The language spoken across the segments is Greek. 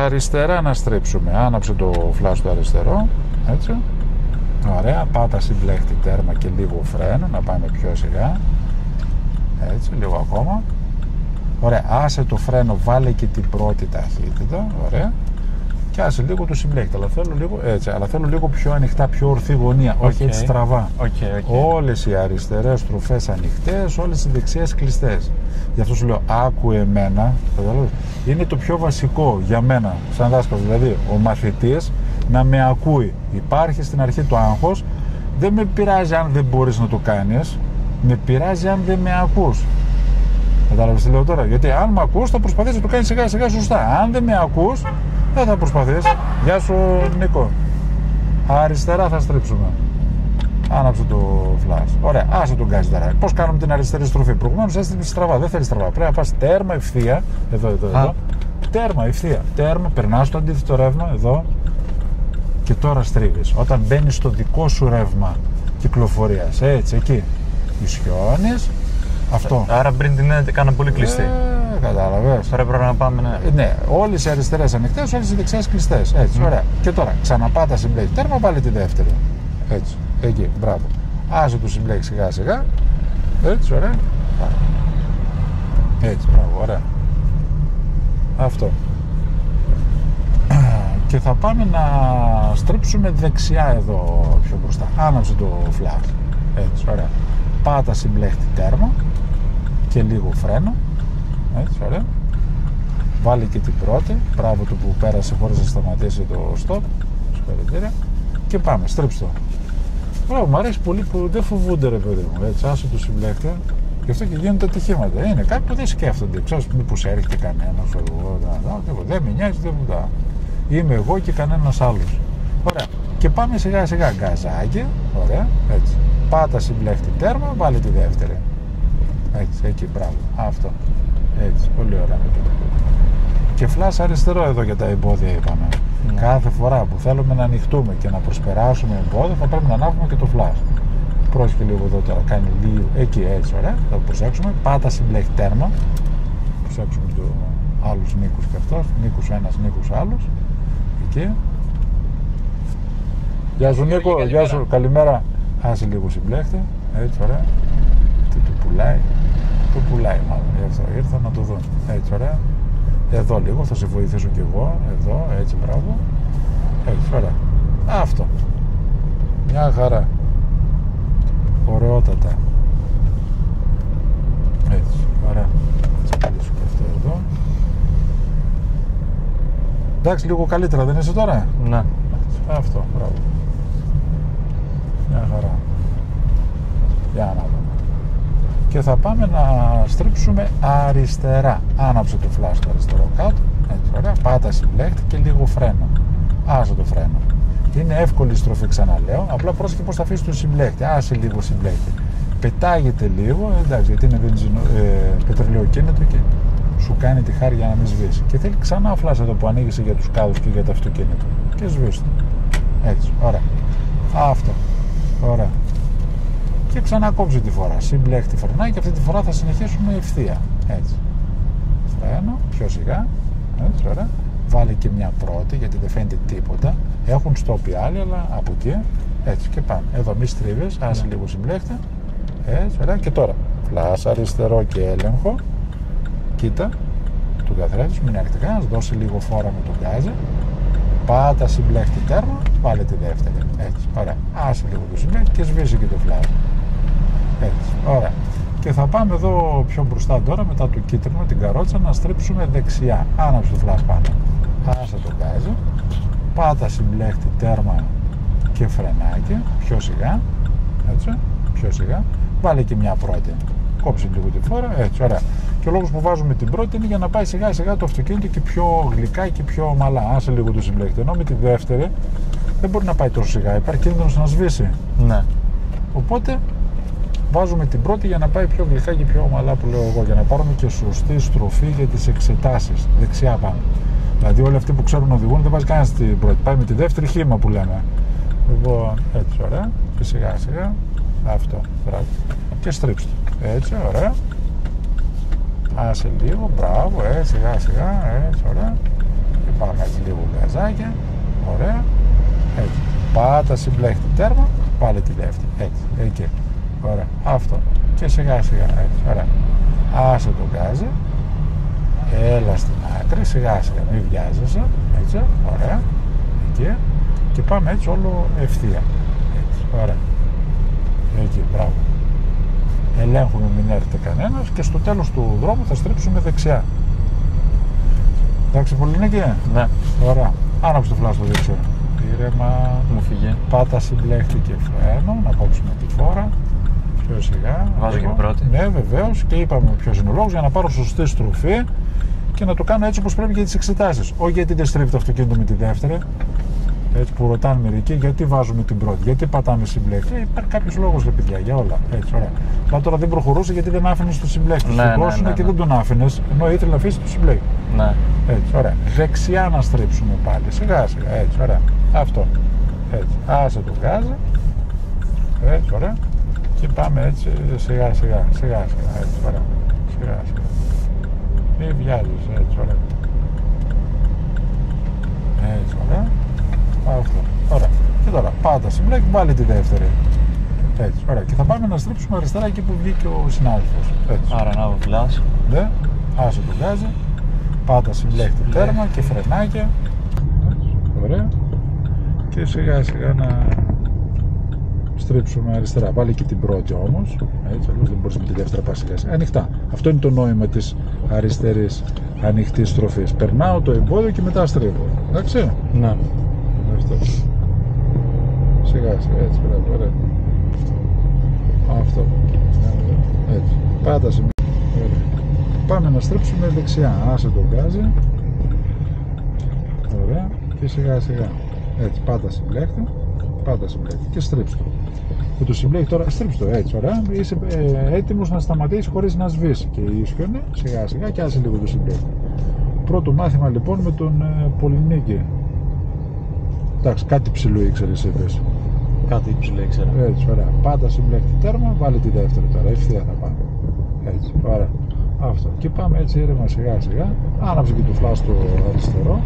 Αριστερά να στρίψουμε. Άναψε το φλάσ του αριστερό. Έτσι. Ωραία. Πάτα συμπλέχτη τέρμα και λίγο φρένο. Να πάμε πιο σιγά. Έτσι. Λίγο ακόμα. Ωραία. Άσε το φρένο. Βάλε και την πρώτη ταχύτητα. Ωραία. Και άσε λίγο το συμπλέχτη. Αλλά θέλω λίγο, έτσι, αλλά θέλω λίγο πιο ανοιχτά, πιο ορθή γωνία. Όχι έτσι στραβά. Όλες οι αριστερές στροφές ανοιχτές, όλες οι δεξιές κλειστές. Γι' αυτό σου λέω, άκου εμένα. Είναι το πιο βασικό για μένα, σαν δάσκαλος. Δηλαδή, ο μαθητής να με ακούει. Υπάρχει στην αρχή το άγχος. Δεν με πειράζει αν δεν μπορείς να το κάνεις. Με πειράζει αν δεν με ακούς. Κατάλαβες τι λέω τώρα? Γιατί αν με ακούς, θα προσπαθείς να το κάνεις σιγά σιγά σωστά. Αν δεν με ακούς, δεν θα προσπαθείς. Γεια σου, Νίκο. Αριστερά θα στρίψουμε. Άναψε το φλάς. Ωραία, άσε τον γκάζι. Πώς κάνουμε την αριστερή στροφή? Προηγουμένως έστειλε στραβά. Δεν θέλει στραβά. Πρέπει να πας τέρμα ευθεία. Εδώ. Τέρμα ευθεία. Τέρμα, περνάς το αντίθετο ρεύμα. Εδώ. Και τώρα στρίβεις. Όταν μπαίνεις στο δικό σου ρεύμα κυκλοφορίας. Έτσι, εκεί. Ισιώνεις. Αυτό. Άρα πριν την έκανα πολύ κλειστή. Κατάλαβες. Τώρα πρέπει να πάμε, ναι. Ναι, όλες οι αριστερές ανοιχτές, όλες οι δεξιές κλειστές. Έτσι, ωραία. Και τώρα ξαναπάτα συμπλέκει τέρμα, πάλι τη δεύτερη. Έτσι, εκεί, μπράβο. Άσε το συμπλέκει σιγά σιγά. Έτσι, ωραία. Έτσι, μπράβο, ωραία. Αυτό. Και θα πάμε να στρίψουμε δεξιά εδώ πιο μπροστά. Άναψε το φλάς. Έτσι, ωραία. Πάτα συμπλέχτη τέρμα και λίγο φρένο. Έτσι, ωραία. Βάλει και την πρώτη. Μπράβο του που πέρασε χωρίς να σταματήσει το stop. Συγχαρητήρια. Και πάμε, στρίψτε το. Μπράβο, μου αρέσει πολύ που δεν φοβούνται, ρε παιδί μου. Έτσι, άσε το συμπλέχτη. Γι' αυτό και γίνονται ατυχήματα. Είναι κάποιοι που δεν σκέφτονται. Ξέρεις, μήπως έρχεται κανένας. Δεν με νοιάζει τίποτα. Είμαι εγώ και κανένας άλλος. Ωραία. Και πάμε σιγά σιγά. Γκαζάκι. Ωραία. Έτσι. Πάτα συμπλέχτη τέρμα, βάλει τη δεύτερη. Έτσι, εκεί, μπράβο. Αυτό. Έτσι, πολύ ωραία. Και φλάς αριστερό εδώ για τα εμπόδια είπαμε. Κάθε φορά που θέλουμε να ανοιχτούμε και να προσπεράσουμε εμπόδια, θα πρέπει να ανάβουμε και το φλάς. Πρόσεχε λίγο εδώ τώρα, κάνει λίγο. Εκεί, έτσι, ωραία. Θα το προσέξουμε. Πάτα συμπλέχτη τέρμα. Προσέξουμε του άλλους Νίκους και αυτός. Νίκους ένας, Νίκους άλλος. Εκεί. Γεια σου, Νίκο. Γεια σου, καλημέρα. Άσε λίγο συμπλέχτη, έτσι, ωραία. Τι του πουλάει? Το πουλάει μάλλον, γι' αυτό ήρθα να το δω. Έτσι, ωραία. Εδώ λίγο, θα σε βοηθήσω κι εγώ. Εδώ, έτσι, μπράβο. Έτσι, ωραία. Αυτό. Μια χαρά. Ωραιότατα. Έτσι, ωραία. Θα κλείσω και αυτό εδώ. Εντάξει, λίγο καλύτερα δεν είσαι τώρα? Ναι. Έτσι, αυτό, μπράβο. Μια χαρά. Για να δούμε. Και θα πάμε να στρίψουμε αριστερά. Άναψε το φλάς στο αριστερό κάτω. Έτσι, ωραία. Πάτα συμπλέχτη και λίγο φρένο. Άσε το φρένο. Είναι εύκολη η στροφή, ξαναλέω. Απλά πρόσεχε πώς θα αφήσει το συμπλέχτη. Άσε λίγο συμπλέχτη. Πετάγεται λίγο, εντάξει, γιατί είναι πετρελαιοκίνητο και σου κάνει τη χάρη για να μην σβήσει. Και θέλει ξανά φλάς εδώ που ανοίγησε για τους κάδους και για το αυτοκίνητο. Και σβήστε. Έτσι, ωραία. Αυτό. Ωραία. Και ξανακόψει τη φορά. Συμπλέχτη φρενάει και αυτή τη φορά θα συνεχίσουμε ευθεία. Έτσι. Φρένο, πιο σιγά. Έτσι, ωραία. Βάλε και μια πρώτη γιατί δεν φαίνεται τίποτα. Έχουν στόπι άλλοι, αλλά από εκεί. Έτσι και πάμε. Εδώ μη στρίβεις, άσε λίγο συμπλέχτη. Έτσι, ωραία. Και τώρα. Φλάς αριστερό και έλεγχο. Κοίτα. Του καθρέφτης, μην έρχεται κανένας. Δώσε λίγο φόρα με τον γκάζι. Πάτα συμπλέχτη τέρμα, βάλε τη δεύτερη. Έτσι, ωραία. Άσε λίγο το συμπλέχτη και σβήσει και το φλάζ. Έτσι, ωραία. Και θα πάμε εδώ πιο μπροστά τώρα, μετά το κίτρινο, την καρότσα, να στρίψουμε δεξιά. Άναψε το φλάζ πάνω. Άσε το γκάζι. Πάτα συμπλέχτη τέρμα και φρενάκι. Πιο σιγά. Έτσι, πιο σιγά. Βάλε και μια πρώτη. Κόψε λίγο τη φόρα. Έτσι, ωραία. Και ο λόγος που βάζουμε την πρώτη είναι για να πάει σιγά σιγά το αυτοκίνητο και πιο γλυκά και πιο ομαλά. Άσε λίγο το συμπλέχτη. Ενώ με τη δεύτερη δεν μπορεί να πάει τόσο σιγά. Υπάρχει κίνδυνος να σβήσει. Ναι. Οπότε βάζουμε την πρώτη για να πάει πιο γλυκά και πιο ομαλά, που λέω εγώ. Για να πάρουμε και σωστή στροφή για τις εξετάσεις. Δεξιά πάμε. Δηλαδή, όλοι αυτοί που ξέρουν να οδηγούν δεν βάζει κανένα την πρώτη. Πάει με τη δεύτερη χήμα που λέμε. Λοιπόν, έτσι, ωραία. Και σιγά σιγά. Αυτό. Μπράβο. Και στρίψτε. Έτσι, ωραία. Άσε λίγο, μπράβο, σιγά σιγά, έτσι, ωραία. Και πάμε γκαζάκια. Ωραία. Έτσι. Πάτα συμπλέχτη τέρμα, πάλι τη δεύτερη. Έτσι. Εκεί. Ωραία. Αυτό. Και σιγά σιγά. Έτσι. Ωραία. Άσε το γκάζι. Έλα στην άκρη. Σιγά σιγά. Μην βιάζεσαι. Έτσι. Ωραία. Εκεί. Και πάμε έτσι όλο ευθεία. Έτσι. Ωραία. Εκεί. Μπράβο. Ελέγχουμε μην έρθει κανένας και στο τέλος του δρόμου θα στρίψουμε δεξιά. Εντάξει, Πολυνίκη. Ναι. Ωραία. Άναψε το φλάσ στο δεξιό. Ήρεμα. Μου φύγε. Πάτα συμπλέχτη και φρένο. Να κόψουμε τη φόρα. Πιο σιγά. Βάζω και πρώτη. Ναι, βεβαίως. Και είπαμε ποιος είναι ο λόγος για να πάρω σωστή στροφή και να το κάνω έτσι όπως πρέπει για τις εξετάσεις. Όχι γιατί δεν στρίβει το αυτοκίνητο με τη δεύτερη. Έτσι που ρωτάνε μερικοί, γιατί βάζουμε την πρώτη, γιατί πατάμε συμπλέχτη. Υπάρχει κάποιος λόγος, ρε παιδιά, για όλα. Έτσι, ωραία. Αλλά τώρα δεν προχωρούσε γιατί δεν άφηνε το συμπλέχτη. Ναι, και δεν τον άφηνε, ενώ ήθελε να αφήσει το συμπλέχτη. Ναι. Έτσι, ωραία. Δεξιά να στρίψουμε πάλι. Σιγά σιγά. Έτσι, ωραία. Αυτό. Έτσι. Άσε το γκάζι. Έτσι, ωραία. Και πάμε έτσι σιγά σιγά. Σιγά σιγά. Έτσι, ωραία. Σιγά σιγά. Μην βιάζεσαι. Έτσι, ωραία. Έτσι, ωραία. Αυτό. Ωραία. Και τώρα πάτα συμπλέκει, βάλει τη δεύτερη. Έτσι. Ωραία. Και θα πάμε να στρίψουμε αριστερά εκεί που βγήκε ο συνάδελφος. Έτσι. Άρα να φλάς. Ναι. Άσε το γκάζι. Πάτα συμπλέχτη τέρμα και φρενάκια. Έτσι. Ωραία. Και σιγά σιγά να στρίψουμε αριστερά. Βάλει και την πρώτη όμως. Έτσι. Αλλιώς δεν μπορείς με τη δεύτερη πας σιγά σιγά. Ανοιχτά. Αυτό είναι το νόημα της αριστερής ανοιχτής στροφής. Περνάω το εμπόδιο και μετά στρίβω. Εντάξει. Ναι. Αυτό. Σιγά σιγά, έτσι, ωραία. Αυτό. Έτσι. Πάτα σε. Πάμε να στρίψουμε δεξιά. Άσε το γκάζι. Ωραία. Και σιγά σιγά. Έτσι, πάτα συμπλέχτη. Πάτα συμπλέχτη. Και στρίψτε το. Και το συμπλέχτη τώρα, στρίψτε το. Έτσι, ωραία. Είσαι έτοιμος να σταματήσει χωρίς να σβήσει. Και ίσχυονε σιγά σιγά και άσε λίγο το συμπλέχτη. Πρώτο μάθημα λοιπόν με τον Πολυνίκη. Εντάξει, κάτι ψηλού ήξερες είπες. Κάτι ψηλό ήξερα. Έτσι, ωραία. Πάτα συμπλέχτη τέρμα, βάλε τη δεύτερη τώρα. Ευθεία θα πάμε. Έτσι, ωραία. Αυτό. Και πάμε έτσι ήρεμα σιγά σιγά. Άναψε και το φλάσ στο αριστερό.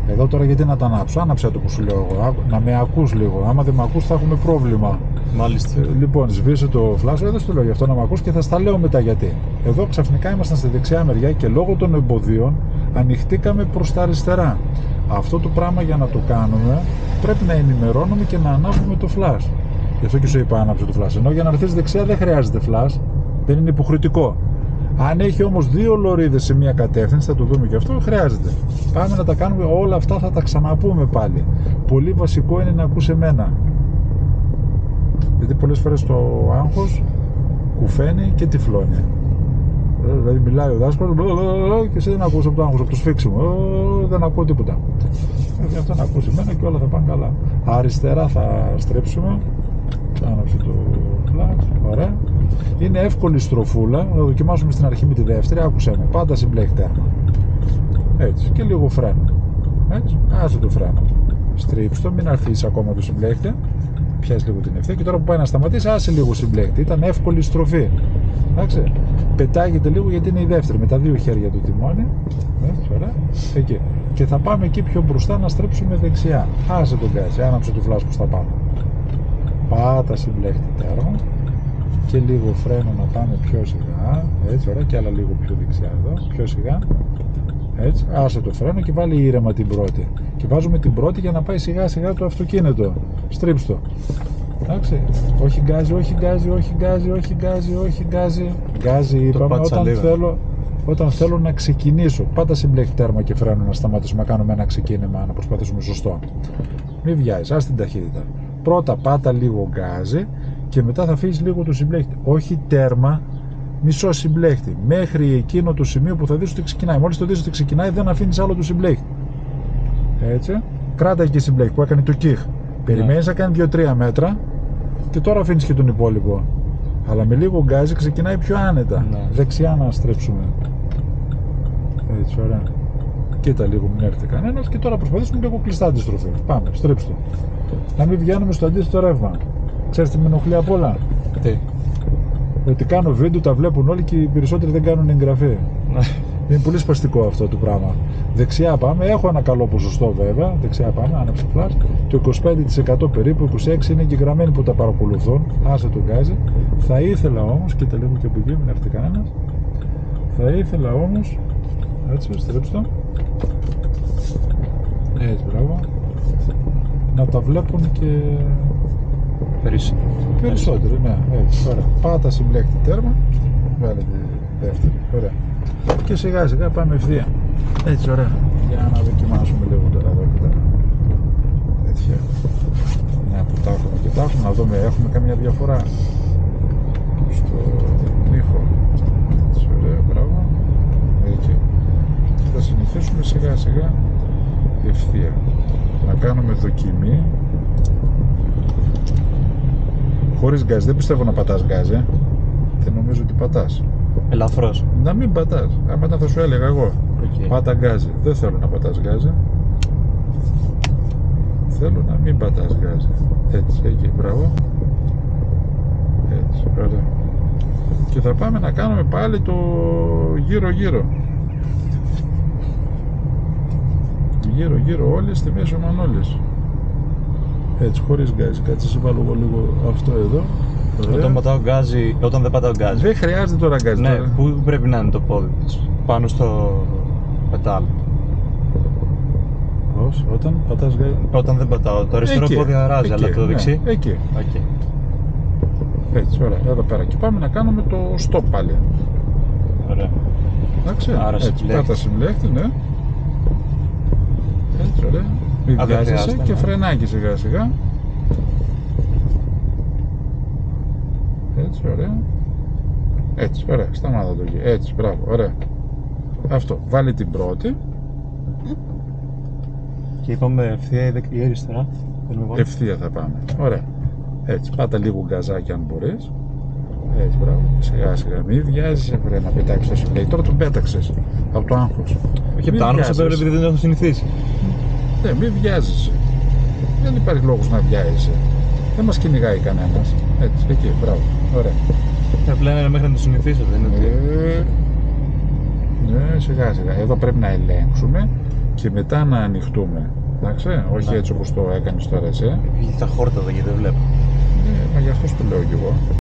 Εδώ τώρα γιατί να τα ανάψω. Άναψε το που σου λέω εγώ. Να με ακούς λίγο. Άμα δεν με ακούς θα έχουμε πρόβλημα. Μάλιστα. Λοιπόν, σβήσε το φλάσ. Εδώ στο λέω γι' αυτό να με ακούς και θα στα λέω μετά γιατί. Εδώ ξαφνικά ήμασταν στη δεξιά μεριά και λόγω των εμποδίων ανοιχτήκαμε προς τα αριστερά. Αυτό το πράγμα για να το κάνουμε πρέπει να ενημερώνουμε και να ανάβουμε το φλάσ. Γι' αυτό και σου είπα άναψε το φλάσ. Ενώ για να έρθεις δεξιά δεν χρειάζεται φλάσ, δεν είναι υποχρεωτικό. Αν έχει όμως δύο λωρίδες σε μία κατεύθυνση, θα το δούμε και αυτό, χρειάζεται. Πάμε να τα κάνουμε όλα αυτά, θα τα ξαναπούμε πάλι. Πολύ βασικό είναι να ακούς εμένα. Γιατί πολλές φορές το άγχος κουφαίνει και τυφλώνει. Δηλαδή μιλάει ο δάσκαλος και εσύ δεν ακούς από το άγχος, από το σφίξιμο. Δεν ακούω τίποτα. Γι' αυτό να ακούσει εμένα και όλα θα πάνε καλά. Αριστερά θα στρέψουμε. Άναψε το φλάσ. Ωραία. Είναι εύκολη στροφούλα. Θα δοκιμάσουμε στην αρχή με τη δεύτερη. Άκουσέ με. Πάντα συμπλέχει τέρμα. Έτσι. Και λίγο φρένο. Έτσι. Άσε το φρένο. Στρίψτε το. Μην αρθείς ακόμα το συμπλέχτη. Πιάσει λίγο την ευθεία. Και τώρα που πάει να σταματήσει, άσε λίγο συμπλέχτη. Ήταν εύκολη στροφή. Εντάξει. Πετάγεται λίγο γιατί είναι η δεύτερη. Με τα δύο χέρια του τιμόνι. Έτσι. Ωραία. Εκεί. Και θα πάμε εκεί πιο μπροστά να στρέψουμε δεξιά. Άσε τον γκάζι. Άναψε το φλάσ που στα πάνω. Πάτα συμπλέχτη τέρμα. Και λίγο φρένο να πάμε πιο σιγά. Έτσι, ωραία. Και άλλα λίγο πιο δεξιά εδώ. Πιο σιγά. Έτσι. Άσε το φρένο και βάλει ήρεμα την πρώτη. Και βάζουμε την πρώτη για να πάει σιγά σιγά το αυτοκίνητο. Στρίψτε το. Εντάξει. Όχι γκάζι, όχι γκάζι, όχι γκάζι, όχι γκάζι, όχι γκάζι. Γκάζι είπαμε όταν θέλω να ξεκινήσω. Πάντα συμπλέχτη τέρμα και φρένο να σταματήσουμε να κάνουμε ένα ξεκίνημα, να προσπαθήσουμε σωστό. Μην βιάζεις, ας την ταχύτητα. Πρώτα πάτα λίγο γκάζι και μετά θα αφήσεις λίγο το συμπλέχτη. Όχι τέρμα, μισό συμπλέχτη. Μέχρι εκείνο το σημείο που θα δεις ότι ξεκινάει. Μόλις το δεις ότι ξεκινάει, δεν αφήνεις άλλο το συμπλέχτη. Έτσι. Κράτα εκεί συμπλέχτη που έκανε το κιχ. Περιμένεις να κάνει 2-3 μέτρα και τώρα αφήνεις και τον υπόλοιπο. Αλλά με λίγο γκάζι ξεκινάει πιο άνετα. Δεξιά να στρέψουμε. Έτσι, ωραία. Κοίτα λίγο, μην έρθει κανένας και τώρα προσπαθήσουμε λίγο κλειστά τη στροφή. Πάμε, στρίψτε. Να μην βγαίνουμε στο αντίθετο ρεύμα. Ξέρεις τι με ενοχλεί απ' όλα? Τι? Ότι κάνω βίντεο, τα βλέπουν όλοι και οι περισσότεροι δεν κάνουν εγγραφή. Είναι πολύ σπαστικό αυτό το πράγμα. Δεξιά πάμε, έχω ένα καλό ποσοστό βέβαια. Δεξιά πάμε, άναψε φλας. Το 25% περίπου, 26% είναι εγγεγραμμένοι που τα παρακολουθούν. Άσε το γκάζι. Θα ήθελα όμως, κοίτα λίγο και από εκεί, μην έρθει κανένας. Θα ήθελα όμως, έτσι, στρέψτε το. Έτσι, μπράβο. Να τα βλέπουν και περισσότεροι, ναι, έτσι, ωραία. Πάτα συμπλέκτη τέρμα. Βάλε τη δεύτερη, ωραία. Και σιγά σιγά πάμε ευθεία. Έτσι, ωραία. Για να δοκιμάσουμε λίγο τώρα εδώ και τώρα. Τέτοια. Μια που τα έχουμε και τα έχουμε, να δούμε, έχουμε καμία διαφορά στο ήχο. Έτσι, ωραία, μπράβο. Έτσι. Και θα συνεχίσουμε σιγά σιγά ευθεία. Να κάνουμε δοκιμή. Χωρίς γκάζ, δεν πιστεύω να πατάς γκάζ, δεν νομίζω ότι πατάς. Ελαφρώς. Να μην πατάς, άμα θα σου έλεγα εγώ. Πάτα γκάζι, δεν θέλω να πατάς γκάζι. Θέλω να μην πατάς γκάζι. Έτσι, εκεί, μπράβο. Έτσι, ωραία. Και θα πάμε να κάνουμε πάλι το γύρω-γύρω. Γύρω-γύρω όλες στη μέση μανόλες. Έτσι, χωρίς γκάζι. Κάτσε σε βάλω εγώ λίγο αυτό εδώ. Όταν δεν πατάω γκάζι. Δεν χρειάζεται τώρα γκάζι. Ναι, τώρα. πού πρέπει να είναι το πόδι της? Πάνω στο πετάλ. Πώς, όταν πατάς γκάζι. Όταν δεν πατάω, το αριστερό Εκεί, πόδι αράζει, εκεί, αλλά το δεξί. Ναι, εκεί. Okay. Έτσι, ωραία, εδώ πέρα. Και πάμε να κάνουμε το stop πάλι. Ωραία. Εντάξει, Άρα έτσι, πάτα συμπλέκτη, ναι. Έτσι, ωραία. Μην βιάζεσαι και φρενάκι σιγά σιγά. Έτσι, ωραία. Έτσι, ωραία, σταμάτα το εκεί. Έτσι, μπράβο, ωραία. Αυτό, βάλει την πρώτη. Και είπαμε ευθεία ή αριστερά. Ευθεία θα πάμε, ωραία. Έτσι, πάτα λίγο γκαζάκι αν μπορείς. Έτσι, μπράβο, σιγά σιγά. Μην βιάζεσαι βρε να πετάξεις το συμπλέκτη. Τώρα τον πέταξες από το άγχος. Όχι από το άγχος, απλά επειδή δεν έχω συνηθίσει. Ναι, μην βιάζεσαι. Δεν υπάρχει λόγος να βιάζεσαι. Δεν μας κυνηγάει κανένας. Έτσι, εκεί, μπράβο, ωραία. Απλά είναι μέχρι να το συνηθίσω, δεν είναι ότι... Ναι, σιγά σιγά. Εδώ πρέπει να ελέγξουμε και μετά να ανοιχτούμε. Εντάξει, όχι έτσι όπως το έκανες τώρα εσύ. Βγήκε τα χόρτα εδώ και δεν βλέπω. Ναι, μα γι' αυτό το λέω κι εγώ.